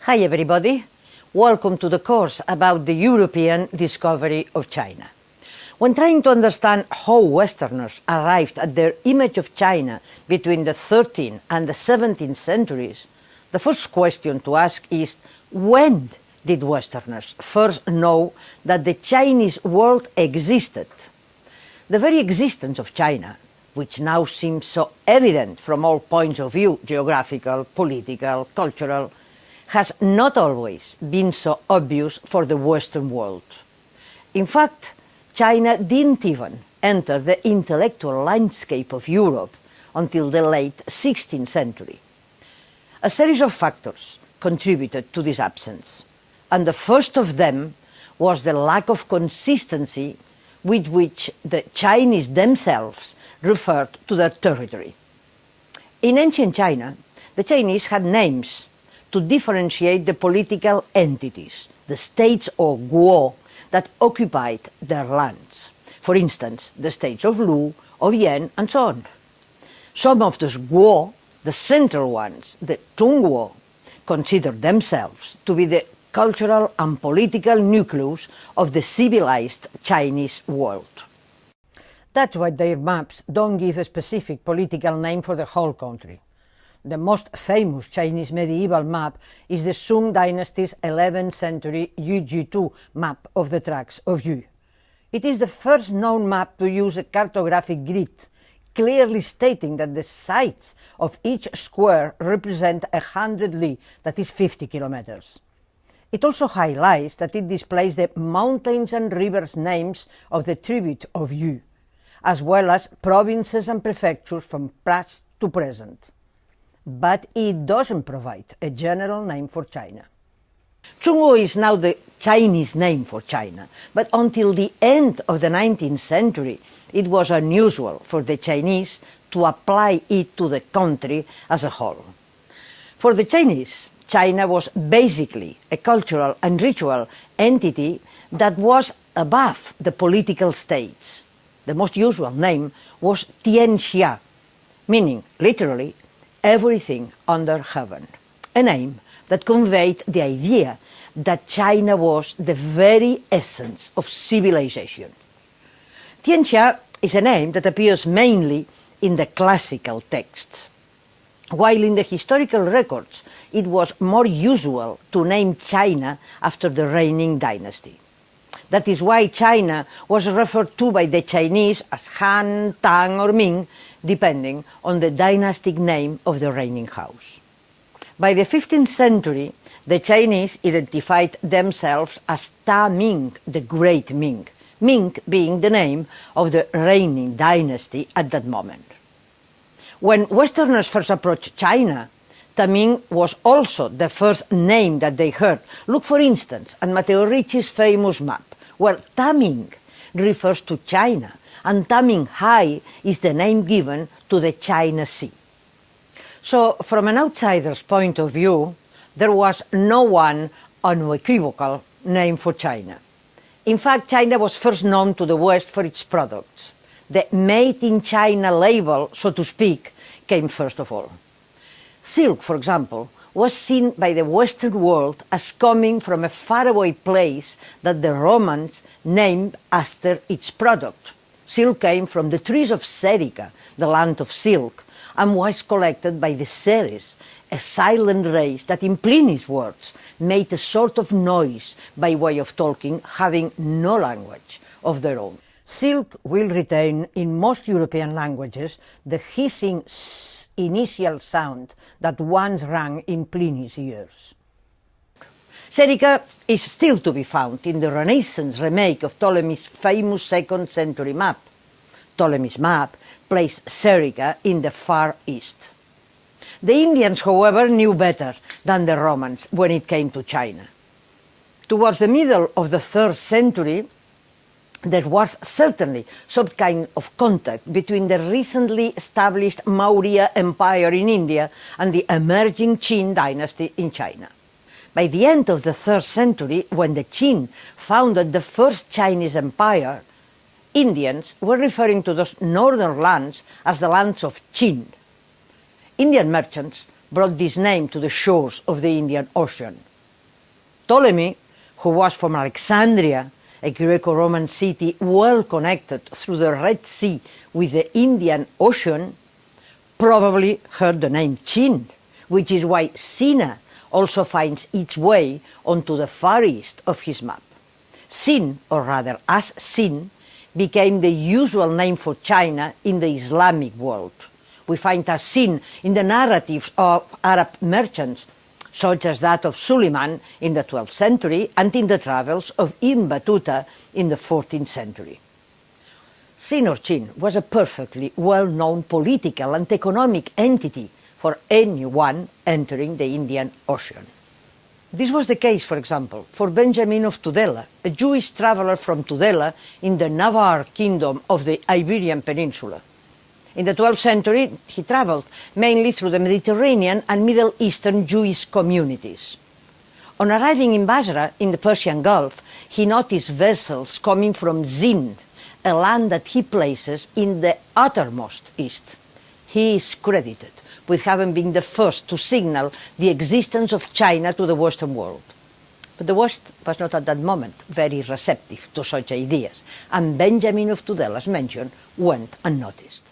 Hi everybody, welcome to the course about the European discovery of China. When trying to understand how Westerners arrived at their image of China between the 13th and the 17th centuries, the first question to ask is, when did Westerners first know that the Chinese world existed? The very existence of China, which now seems so evident from all points of view, geographical, political, cultural, has not always been so obvious for the Western world. In fact, China didn't even enter the intellectual landscape of Europe until the late 16th century. A series of factors contributed to this absence, and the first of them was the lack of consistency with which the Chinese themselves referred to their territory. In ancient China, the Chinese had names to differentiate the political entities, the states or guo, that occupied their lands. For instance, the states of Lu, of Yan, and so on. Some of those guo, the central ones, the Zhongguo, considered themselves to be the cultural and political nucleus of the civilized Chinese world. That's why their maps don't give a specific political name for the whole country. The most famous Chinese medieval map is the Sung Dynasty's 11th century Yuji map of the tracts of Yu. It is the first known map to use a cartographic grid, clearly stating that the sides of each square represent 100 li, that is 50 kilometers. It also highlights that it displays the mountains and rivers names of the tribute of Yu, as well as provinces and prefectures from past to present. But it doesn't provide a general name for China. Zhongguo is now the Chinese name for China, but until the end of the 19th century, it was unusual for the Chinese to apply it to the country as a whole. For the Chinese, China was basically a cultural and ritual entity that was above the political states. The most usual name was Tianxia, meaning literally everything under heaven, a name that conveyed the idea that China was the very essence of civilization. Tianxia is a name that appears mainly in the classical texts, while in the historical records it was more usual to name China after the reigning dynasty. That is why China was referred to by the Chinese as Han, Tang, or Ming, depending on the dynastic name of the reigning house. By the 15th century, the Chinese identified themselves as Ta Ming, the Great Ming, Ming being the name of the reigning dynasty at that moment. When Westerners first approached China, Ta Ming was also the first name that they heard. Look, for instance, at Matteo Ricci's famous map, where Ta Ming refers to China, and Taming Hai is the name given to the China Sea. So, from an outsider's point of view, there was no one unequivocal name for China. In fact, China was first known to the West for its products. The Made in China label, so to speak, came first of all. Silk, for example, was seen by the Western world as coming from a faraway place that the Romans named after its product. Silk came from the trees of Serica, the land of silk, and was collected by the Seres, a silent race that, in Pliny's words, made a sort of noise by way of talking, having no language of their own. Silk will retain in most European languages the hissing s initial sound that once rang in Pliny's ears. Serica is still to be found in the Renaissance remake of Ptolemy's famous 2nd century map. Ptolemy's map placed Serica in the Far East. The Indians, however, knew better than the Romans when it came to China. Towards the middle of the 3rd century, there was certainly some kind of contact between the recently established Maurya Empire in India and the emerging Qin dynasty in China. By the end of the 3rd century, when the Qin founded the first Chinese empire, Indians were referring to those northern lands as the lands of Qin. Indian merchants brought this name to the shores of the Indian Ocean. Ptolemy, who was from Alexandria, a Greco-Roman city well connected through the Red Sea with the Indian Ocean, probably heard the name Chin, which is why Sina also finds its way onto the far east of his map. Sin, or rather as Sin, became the usual name for China in the Islamic world. We find as-Sin in the narratives of Arab merchants, such as that of Suleiman in the 12th century and in the travels of Ibn Battuta in the 14th century. Sin or Chin was a perfectly well-known political and economic entity for anyone entering the Indian Ocean. This was the case, for example, for Benjamin of Tudela, a Jewish traveler from Tudela in the Navarre kingdom of the Iberian Peninsula. In the 12th century, he traveled mainly through the Mediterranean and Middle Eastern Jewish communities. On arriving in Basra, in the Persian Gulf, he noticed vessels coming from Sind, a land that he places in the uttermost east. He is credited with having been the first to signal the existence of China to the Western world. But the West was not at that moment very receptive to such ideas, and Benjamin of Tudela's mention went unnoticed.